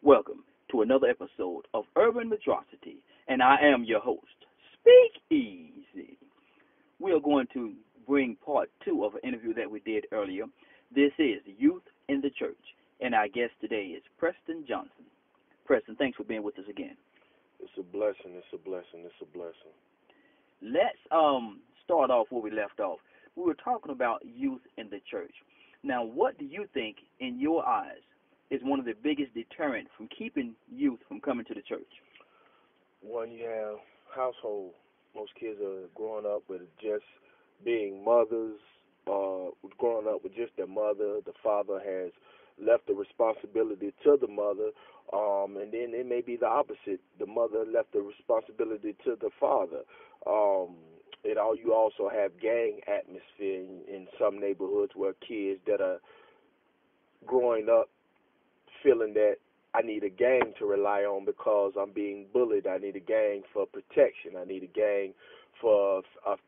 Welcome to another episode of Urban Matrosity, and I am your host, Speak Easy. We are going to bring part two of an interview that we did earlier. This is Youth in the Church, and our guest today is Preston Johnson. Preston, thanks for being with us again. It's a blessing. It's a blessing. It's a blessing. Let's start off where we left off. We were talking about youth in the church. Now, what do you think, in your eyes, is one of the biggest deterrent from keeping youth from coming to the church? One, you have household. Most kids are growing up with just being mothers, growing up with just their mother. The father has left the responsibility to the mother, and then it may be the opposite. The mother left the responsibility to the father. You also have gang atmosphere in some neighborhoods where kids that are growing up feeling that I need a gang to rely on because I'm being bullied. I need a gang for protection. I need a gang for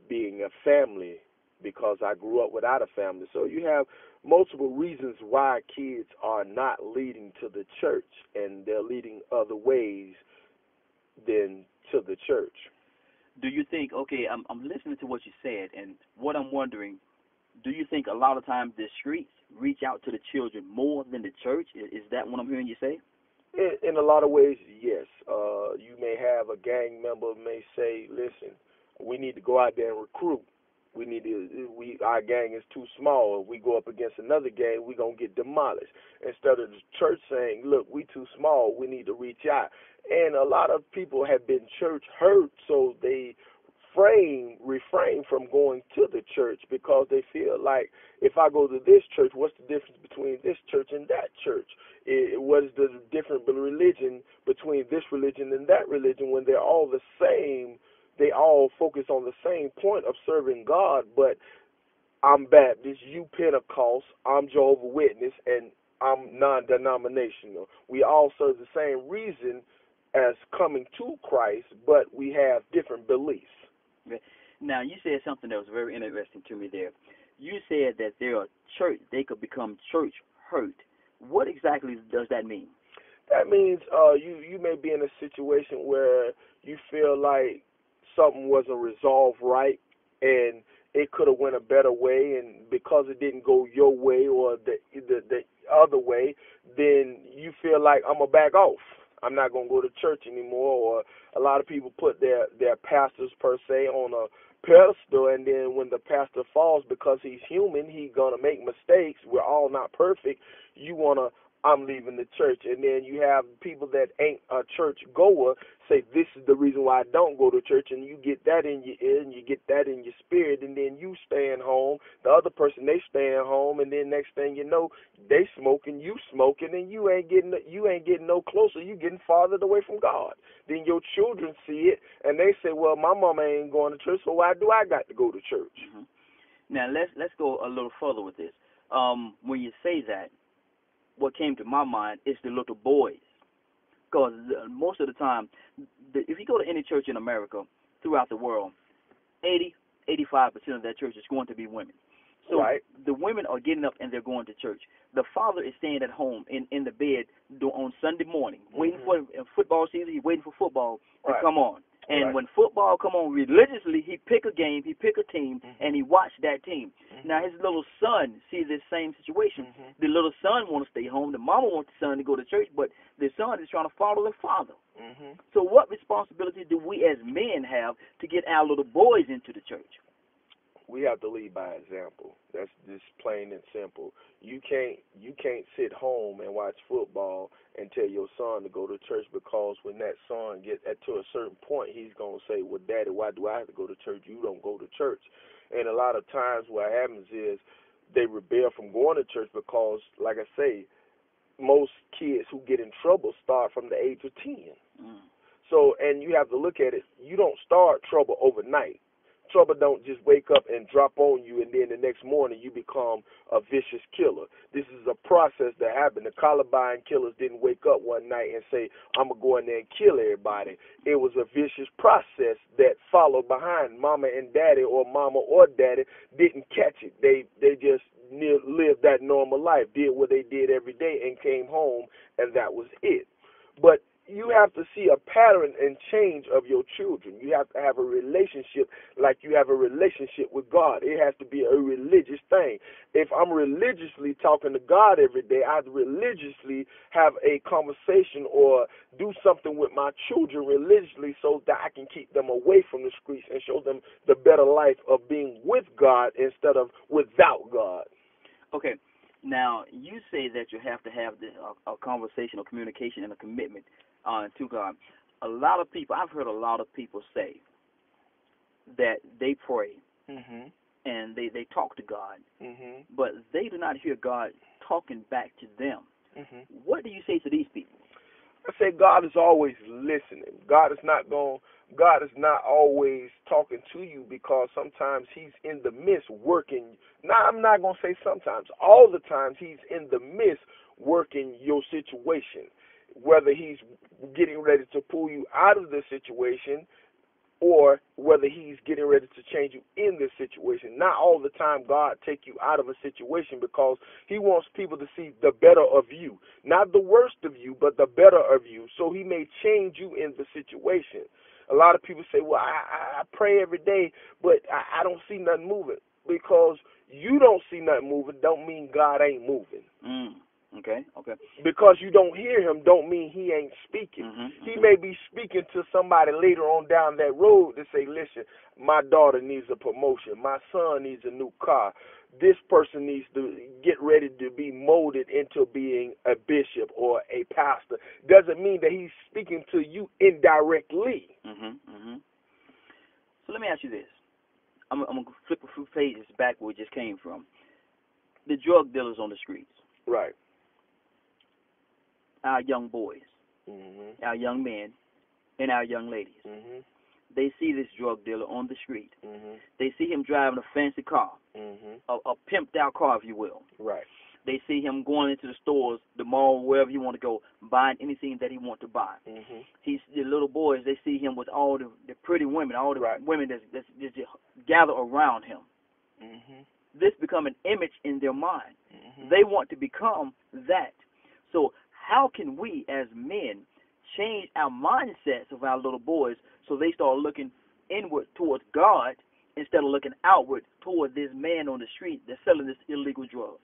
being a family because I grew up without a family. So you have multiple reasons why kids are not leading to the church, and they're leading other ways than to the church. Do you think, okay, I'm listening to what you said, and what I'm wondering, do you think a lot of times the streets reach out to the children more than the church? Is that what I'm hearing you say? In a lot of ways, yes. You may have a gang member may say, listen, we need to go out there and recruit. Our gang is too small. If we go up against another gang, we're going to get demolished. Instead of the church saying, look, we too small, we need to reach out. And a lot of people have been church hurt, so they refrain from going to the church because they feel like, if I go to this church, what's the difference between this church and that church? What is the different religion between this religion and that religion when they're all the same? They all focus on the same point of serving God, but I'm Baptist, you Pentecost, I'm Jehovah's Witness, and I'm non-denominational. We all serve the same reason as coming to Christ, but we have different beliefs. Okay. Now, you said something that was very interesting to me there. You said that they could become church hurt. What exactly does that mean? That means you may be in a situation where you feel like something wasn't resolved right, and it could have went a better way, and because it didn't go your way or the other way, then you feel like I'm going to back off. I'm not going to go to church anymore. Or a lot of people put their pastors, per se, on a pedestal, and then when the pastor falls, because he's human, he's going to make mistakes. We're all not perfect. I'm leaving the church. And then you have people that ain't a church goer say, this is the reason why I don't go to church, and you get that in your ear, and you get that in your spirit, and then you staying home. The other person, they staying home, and then next thing you know, they smoking, you smoking, and you ain't getting no closer. You getting farther away from God. Then your children see it, and they say, well, my mama ain't going to church, so why do I got to go to church? Mm-hmm. Now, let's go a little further with this. When you say that, what came to my mind is the little boys. Because most of the time, if you go to any church in America, throughout the world, 85% of that church is going to be women. So right. The women are getting up and they're going to church. The father is staying at home in the bed on Sunday morning, waiting for football season. He's waiting for football to come on. And when football come on religiously, he pick a game, he pick a team, and he watch that team. Now, his little son sees this same situation. The little son wants to stay home. The mama wants the son to go to church, but the son is trying to follow the father. So what responsibility do we as men have to get our little boys into the church? We have to lead by example. That's just plain and simple. You can't sit home and watch football and tell your son to go to church, because when that son gets to a certain point, he's going to say, well, Daddy, why do I have to go to church? You don't go to church. And a lot of times what happens is they rebel from going to church because, like I say, most kids who get in trouble start from the age of 10. So, and you have to look at it, you don't start trouble overnight. Trouble don't just wake up and drop on you, and then the next morning you become a vicious killer. This is a process that happened. The Columbine killers didn't wake up one night and say, I'm going to go in there and kill everybody. It was a vicious process that followed behind. Mama and daddy, or mama or daddy, didn't catch it. They just lived that normal life, did what they did every day, and came home, and that was it. But you have to see a pattern and change of your children. You have to have a relationship like you have a relationship with God. It has to be a religious thing. If I'm religiously talking to God every day, I religiously have a conversation or do something with my children religiously so that I can keep them away from the streets and show them the better life of being with God instead of without God. Okay. Now, you say that you have to have a conversation or communication and a commitment to God. A lot of people, I've heard a lot of people say that they pray and they talk to God, but they do not hear God talking back to them. What do you say to these people? I say God is always listening. God is not always talking to you because sometimes he's in the midst working. Now, I'm not going to say sometimes. All the times he's in the midst working your situation, whether he's getting ready to pull you out of the situation or whether he's getting ready to change you in this situation. Not all the time God take you out of a situation because he wants people to see the better of you. Not the worst of you, but the better of you. So he may change you in the situation. A lot of people say, well, I pray every day, but I don't see nothing moving. Because you don't see nothing moving don't mean God ain't moving. Okay. Because you don't hear him don't mean he ain't speaking. He may be speaking to somebody later on down that road to say, listen, my daughter needs a promotion. My son needs a new car. This person needs to get ready to be molded into being a bishop or a pastor. Doesn't mean that he's speaking to you indirectly. So let me ask you this. I'm going to flip a few pages back where it just came from. The drug dealers on the streets. Right. Our young boys, our young men, and our young ladies. They see this drug dealer on the street. They see him driving a fancy car, a pimped out car, if you will. Right. They see him going into the stores, the mall, wherever you want to go, buying anything that he wants to buy. The little boys, they see him with all the pretty women, all the women that just gather around him. This become an image in their mind. They want to become that. So how can we as men change our mindsets of our little boys so they start looking inward towards God instead of looking outward toward this man on the street that's selling this illegal drug?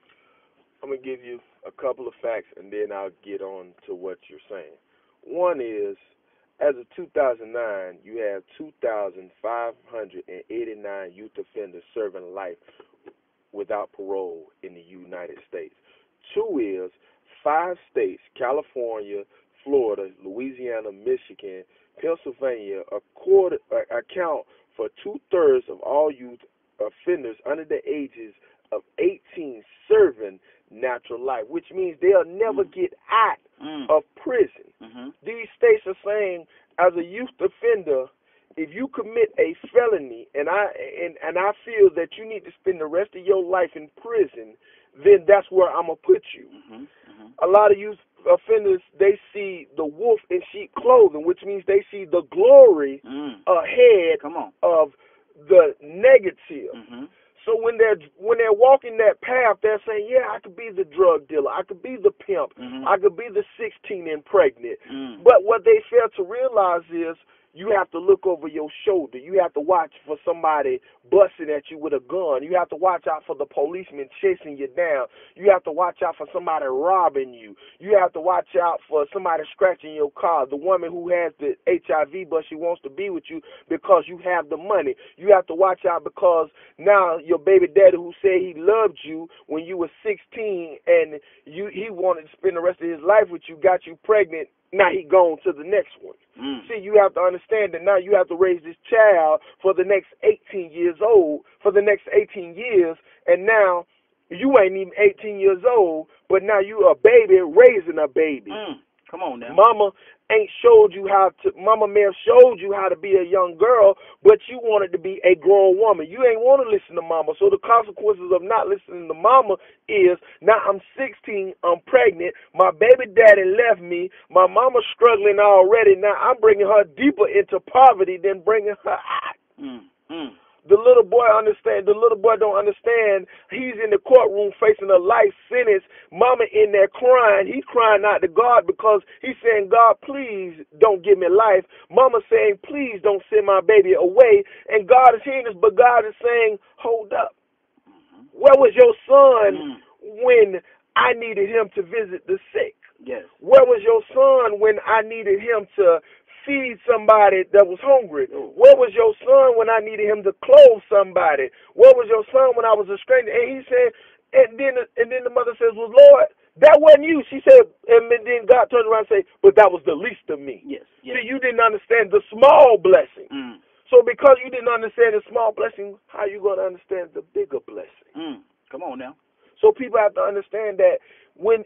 I'm going to give you a couple of facts, and then I'll get on to what you're saying. One is, as of 2009, you have 2,589 youth offenders serving life without parole in the United States. Two is 5 states, California, Florida, Louisiana, Michigan, Pennsylvania, account for 2/3 of all youth offenders under the ages of 18 serving natural life, which means they'll never get out of prison. These states are saying, as a youth offender, if you commit a felony, and I feel that you need to spend the rest of your life in prison, then that's where I'm gonna put you. A lot of youth offenders, they see the wolf in sheep clothing, which means they see the glory ahead of the negative. So when they're walking that path, they're saying, yeah, I could be the drug dealer, I could be the pimp, I could be the 16 and pregnant. But what they fail to realize is you have to look over your shoulder. You have to watch for somebody busting at you with a gun. You have to watch out for the policeman chasing you down. You have to watch out for somebody robbing you. You have to watch out for somebody scratching your car. The woman who has the HIV, but she wants to be with you because you have the money. You have to watch out because now your baby daddy who said he loved you when you were 16 and he wanted to spend the rest of his life with you, got you pregnant. Now he gone to the next one. See, you have to understand that now you have to raise this child for the next 18 years old, for the next 18 years, and now you ain't even 18 years old, but now you a baby raising a baby. Come on now. Mama may have showed you how to be a young girl, but you wanted to be a grown woman. You ain't want to listen to mama. So the consequences of not listening to mama is now I'm 16, I'm pregnant, my baby daddy left me, my mama's struggling already. Now I'm bringing her deeper into poverty than bringing her out. The little boy understand. The little boy don't understand. He's in the courtroom facing a life sentence. Mama in there crying. He's crying out to God because he's saying, God, please don't give me life. Mama saying, please don't send my baby away. And God is hearing this, but God is saying, hold up. Where was your son when I needed him to visit the sick? Yes. Where was your son when I needed him to feed somebody that was hungry? Where was your son when I needed him to clothe somebody? Where was your son when I was a stranger? And he said, and then the mother says, well, Lord, that wasn't you. She said, and then God turned around and said, but that was the least of me. Yes. See, you didn't understand the small blessing. So because you didn't understand the small blessing, how are you going to understand the bigger blessing? Come on now. So people have to understand that when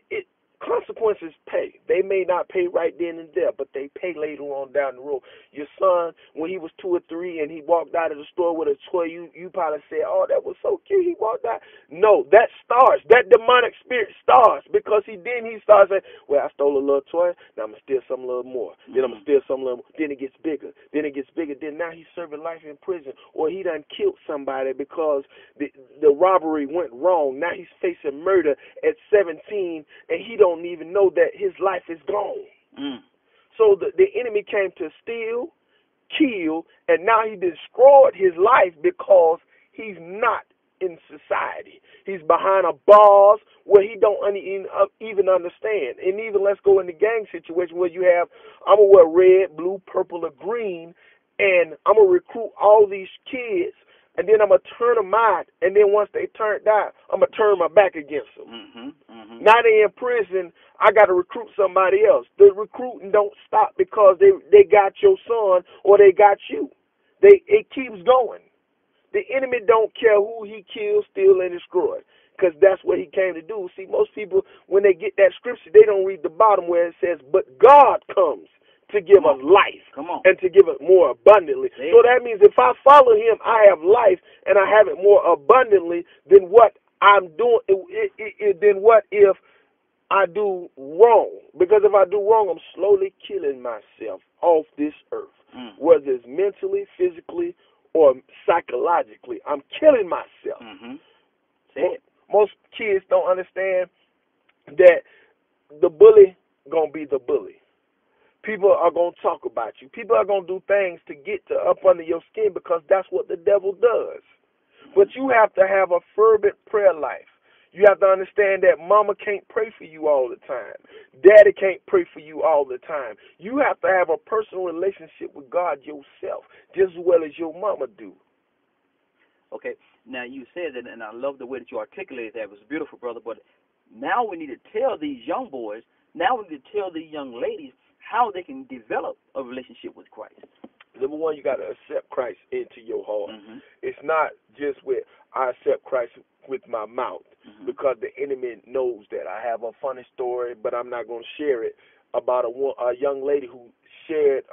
consequences pay. They may not pay right then and there, but they pay later on down the road. Your son, when he was 2 or 3 and he walked out of the store with a toy, you probably said, oh, that was so cute, he walked out. No, that starts. That demonic spirit starts because he starts saying, well, I stole a little toy, now I'm going to steal some little more. Then I'm going to steal some little more. Then it gets bigger. Then it gets bigger. Then now he's serving life in prison. Or he done killed somebody because the robbery went wrong. Now he's facing murder at 17 and he don't even know that his life is gone. So the enemy came to steal, kill, and now he destroyed his life because he's not in society. He's behind a bars where he don't even understand. And even let's go in the gang situation where you have, I'm going to wear red, blue, purple, or green, and I'm going to recruit all these kids, and then I'm going to turn them out, and then once they turned out, I'm going to turn my back against them. Now they in prison, I got to recruit somebody else. The recruiting don't stop because they got your son or they got you. It keeps going. The enemy don't care who he kills, steal, and destroy because that's what he came to do. See, most people, when they get that scripture, they don't read the bottom where it says, but God comes to give us life and to give it more abundantly. So that means if I follow him, I have life and I have it more abundantly than what I'm doing. Then what if I do wrong? Because if I do wrong, I'm slowly killing myself off this earth, whether it's mentally, physically, or psychologically. I'm killing myself. Most kids don't understand that the bully gonna be the bully. People are going to talk about you. People are going to do things to get up under your skin because that's what the devil does. But you have to have a fervent prayer life. You have to understand that mama can't pray for you all the time. Daddy can't pray for you all the time. You have to have a personal relationship with God yourself, just as well as your mama do. Okay, now you said that, and I love the way that you articulated that. It was beautiful, brother. But now we need to tell these young boys, now we need to tell these young ladies how they can develop a relationship with Christ. Number one, you got to accept Christ into your heart. It's not just with I accept Christ with my mouth because the enemy knows that. I have a funny story, but I'm not going to share it, about a young lady who shared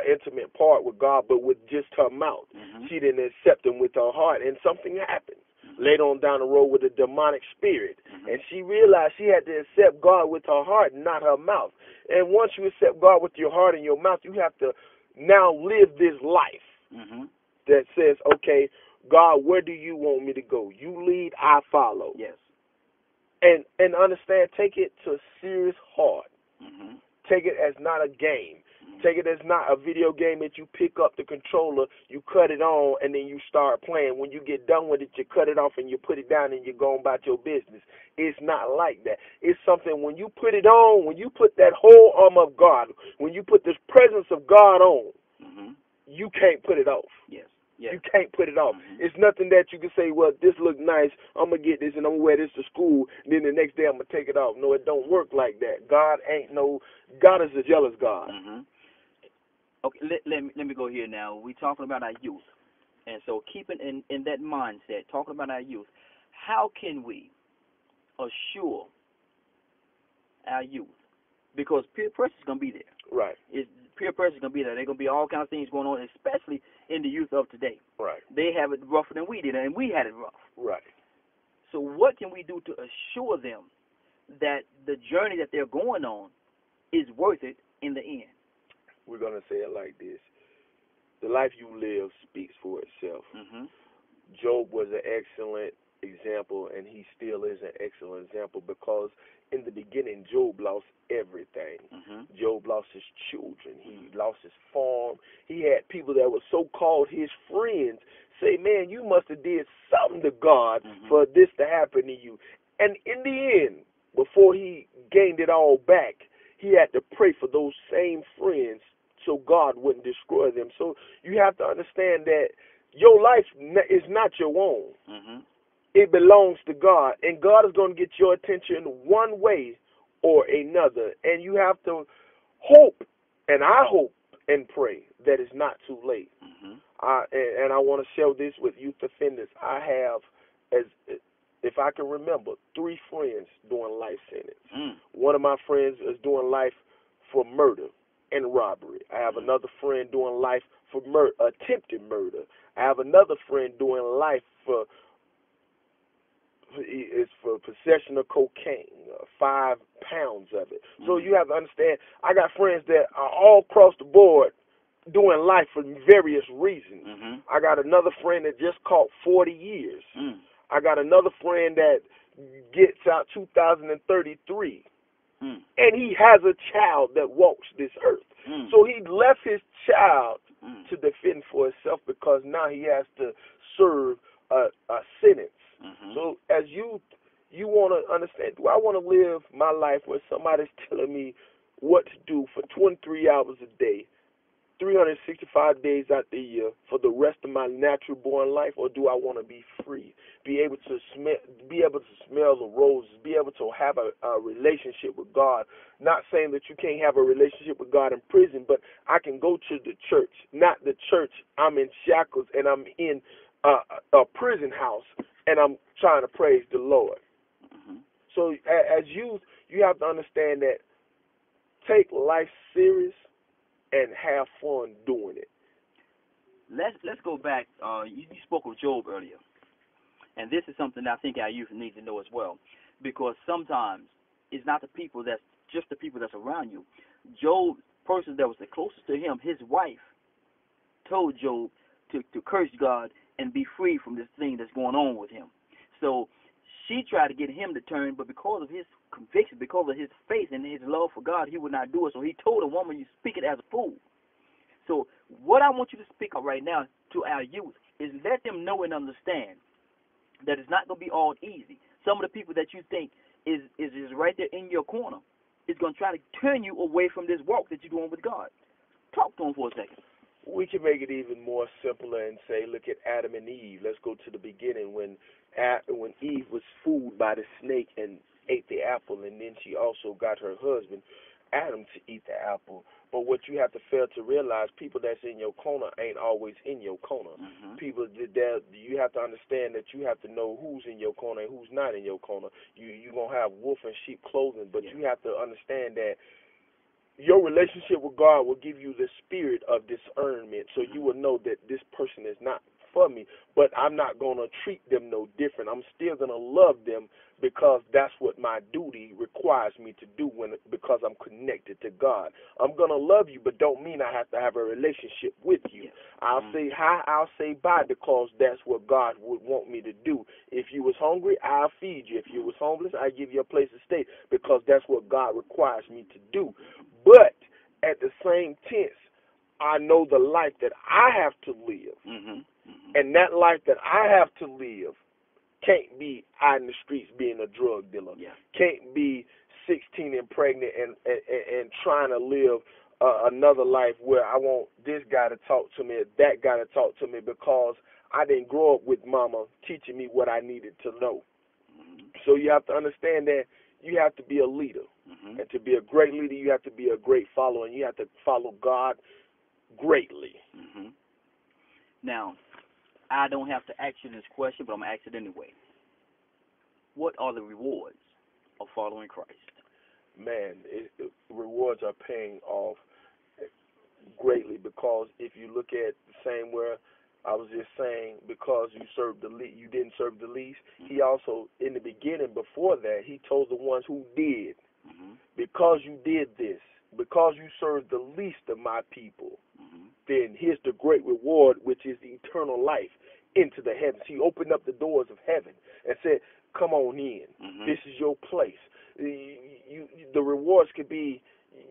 intimate part with God, but with just her mouth. She didn't accept him with her heart, and something happened later on down the road with a demonic spirit. And she realized she had to accept God with her heart, not her mouth. And once you accept God with your heart and your mouth, you have to now live this life that says, okay, God, where do you want me to go? You lead, I follow. Yes. And understand, take it to serious heart. Take it as not a game. Take it as not a video game that you pick up the controller, you cut it on, and then you start playing. When you get done with it, you cut it off and you put it down and you're going about your business. It's not like that. It's something when you put it on, when you put that whole armor of God, when you put this presence of God on, you can't put it off. Yes. You can't put it off. It's nothing that you can say, well, this look nice, I'm going to get this and I'm going to wear this to school, and then the next day I'm going to take it off. No, it don't work like that. God is a jealous God. Okay, let me go here now. We're talking about our youth. And so keeping in that mindset, talking about our youth, how can we assure our youth? Because peer pressure is going to be there. Right. Peer pressure is going to be there. There are going to be all kinds of things going on, especially in the youth of today. Right. They have it rougher than we did, and we had it rough. Right. So what can we do to assure them that the journey that they're going on is worth it in the end? We're going to say it like this. The life you live speaks for itself. Job was an excellent example, and he still is an excellent example, because in the beginning, Job lost everything. Job lost his children. He lost his farm. He had people that were so-called his friends say, man, you must have did something to God for this to happen to you. And in the end, before he gained it all back, he had to pray for those same friends so God wouldn't destroy them. So you have to understand that your life is not your own. It belongs to God, and God is going to get your attention one way or another. And you have to hope, and I hope and pray that it's not too late. And I want to share this with youth offenders. I have, if I can remember, 3 friends doing life sentence. One of my friends is doing life for murder and robbery. I have another friend doing life for attempted murder. I have another friend doing life for possession of cocaine, 5 pounds of it. So you have to understand, I got friends that are all across the board doing life for various reasons. I got another friend that just caught 40 years. I got another friend that gets out 2033. And he has a child that walks this earth. So he left his child to defend for himself, because now he has to serve a sentence. So as you want to understand, do I want to live my life where somebody's telling me what to do for 23 hours a day, 365 days out the year for the rest of my natural born life, or do I want to be free, be able to smell the roses, be able to have a relationship with God? Not saying that you can't have a relationship with God in prison, but I can go to the church, not the church. I'm in shackles and I'm in a prison house, and I'm trying to praise the Lord. So as youth, you have to understand that take life serious and have fun doing it. Let's go back. You spoke of Job earlier, and this is something I think our youth need to know as well, because sometimes it's not the people that's just the people that's around you. Job, person that was the closest to him, his wife, told Job to curse God and be free from this thing that's going on with him. So she tried to get him to turn, but because of his conviction, because of his faith and his love for God, he would not do it. So he told the woman, you speak it as a fool. So what I want you to speak of right now to our youth is let them know and understand that it's not going to be all easy. Some of the people that you think is right there in your corner is going to try to turn you away from this walk that you're doing with God. Talk to them for a second. We can make it even more simpler and say, look at Adam and Eve. Let's go to the beginning when Eve was fooled by the snake and ate the apple, and then she also got her husband, Adam, to eat the apple. But what you have to fail to realize, people that's in your corner ain't always in your corner. People that you have to understand that you have to know who's in your corner and who's not in your corner. You're going to have wolf and sheep clothing, but you have to understand that your relationship with God will give you the spirit of discernment, so you will know that this person is not for me, but I'm not going to treat them no different. I'm still going to love them because that's what my duty requires me to do because I'm connected to God. I'm going to love you, but don't mean I have to have a relationship with you. I'll say hi, I'll say bye, because that's what God would want me to do. If you was hungry, I'll feed you. If you was homeless, I'll give you a place to stay, because that's what God requires me to do. But at the same tense, I know the life that I have to live. And that life that I have to live can't be out in the streets being a drug dealer. Can't be 16 and pregnant and trying to live another life where I want this guy to talk to me, that guy to talk to me, because I didn't grow up with mama teaching me what I needed to know. So you have to understand that you have to be a leader. And to be a great leader, you have to be a great follower, and you have to follow God greatly. Now, I don't have to ask you this question, but I'm going to ask it anyway. What are the rewards of following Christ? Man, rewards are paying off greatly, because if you look at the same where I was just saying, because you didn't serve the least, he also, in the beginning, before that, he told the ones who did, because you did this, because you served the least of my people, then here's the great reward, which is the eternal life into the heavens. He opened up the doors of heaven and said, come on in. This is your place. The rewards could be,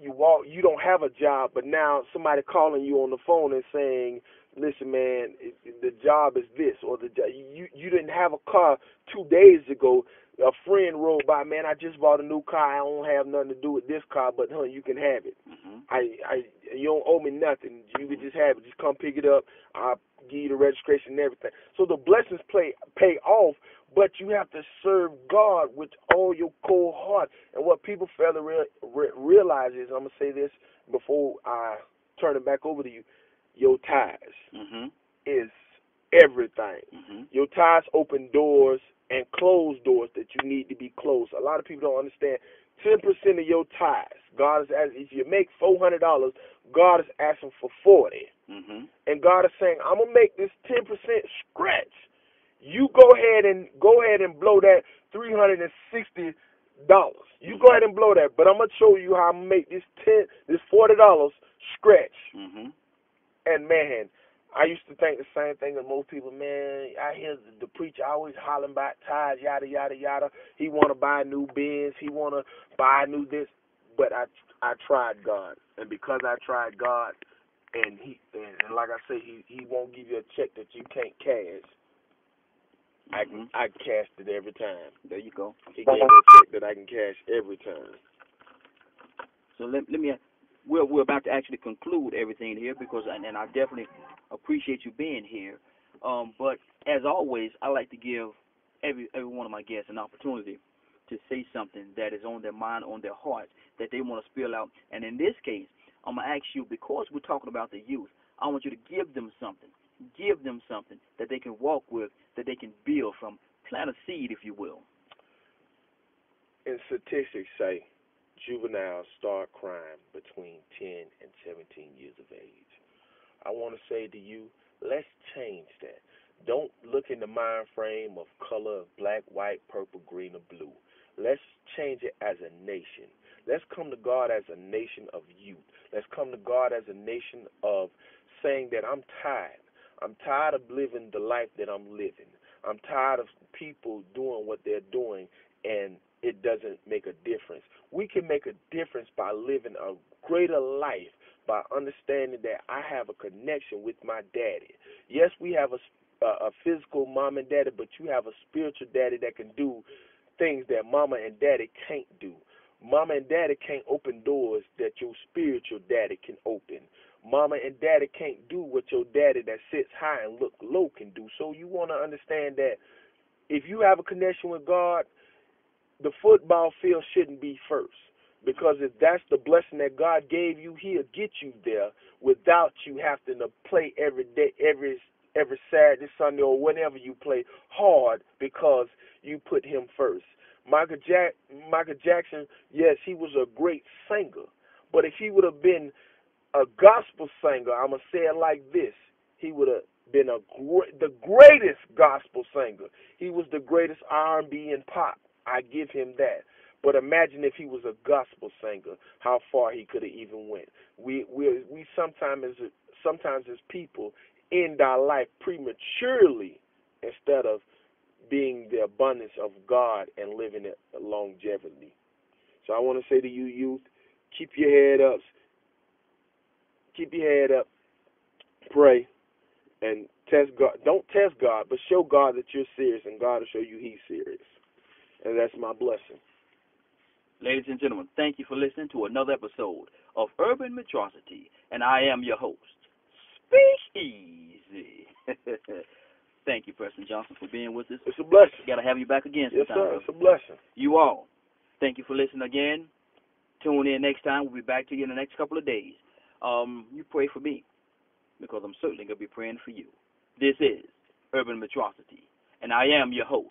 you don't have a job, but now somebody calling you on the phone and saying, listen, man, the job is this, or you didn't have a car 2 days ago. A friend rode by, man, I just bought a new car. I don't have nothing to do with this car, but honey, you can have it. You don't owe me nothing. You can just have it. Just come pick it up. I'll give you the registration and everything. So the blessings pay off, but you have to serve God with all your cold heart. And what people fail to realize is, I'm going to say this before I turn it back over to you, your tithes is everything. Your tithes open doors and close doors that you need to be closed. A lot of people don't understand. 10% of your tithes, God is asking, if you make $400, God is asking for 40. And God is saying, I'm gonna make this 10% scratch. You go ahead and blow that $360. You go ahead and blow that, but I'm gonna show you how I'm gonna make this $40 scratch. And man, I used to think the same thing as most people. Man, I hear the preacher always hollering about tithes, yada yada yada. He want to buy new Benz, he want to buy new this, but I tried God, and because I tried God, and like I say, he won't give you a check that you can't cash. I cashed it every time. There you go. He gave me a check that I can cash every time. So let me. We're about to actually conclude everything here because, and I definitely appreciate you being here. But as always, I like to give every one of my guests an opportunity to say something that is on their mind, on their heart, that they want to spill out. And in this case, I'm going to ask you, because we're talking about the youth, I want you to give them something. Give them something that they can walk with, that they can build from. Plant a seed, if you will. And statistics say juveniles start crime between 10 and 17 years of age. I want to say to you, let's change that. Don't look in the mind frame of color of black, white, purple, green, or blue. Let's change it as a nation. Let's come to God as a nation of youth. Let's come to God as a nation of saying that I'm tired. I'm tired of living the life that I'm living. I'm tired of people doing what they're doing, and it doesn't make a difference. We can make a difference by living a greater life, by understanding that I have a connection with my daddy. Yes, we have a physical mom and daddy, but you have a spiritual daddy that can do things that mama and daddy can't do. Mama and daddy can't open doors that your spiritual daddy can open. Mama and daddy can't do what your daddy that sits high and look low can do. So you want to understand that if you have a connection with God, the football field shouldn't be first. Because if that's the blessing that God gave you, he'll get you there without you having to play every day, every Saturday, Sunday, or whenever you play hard because you put him first. Michael Jackson, yes, he was a great singer. But if he would have been a gospel singer, I'm going to say it like this, he would have been the greatest gospel singer. He was the greatest R&B and pop. I give him that. But imagine if he was a gospel singer, how far he could have even went. We sometimes as people end our life prematurely instead of being the abundance of God and living it longevity. So I want to say to you, youth, keep your head up. Keep your head up. Pray. And test God. Don't test God, but show God that you're serious, and God will show you he's serious. And that's my blessing. Ladies and gentlemen, thank you for listening to another episode of Urban Metrosity, and I am your host, Speak Easy. Thank you, Preston Johnson, for being with us. It's a blessing. Got to have you back again sometime. Yes, sir. It's a blessing. You all, thank you for listening again. Tune in next time. We'll be back to you in the next couple of days. You pray for me, because I'm certainly going to be praying for you. This is Urban Metrosity, and I am your host,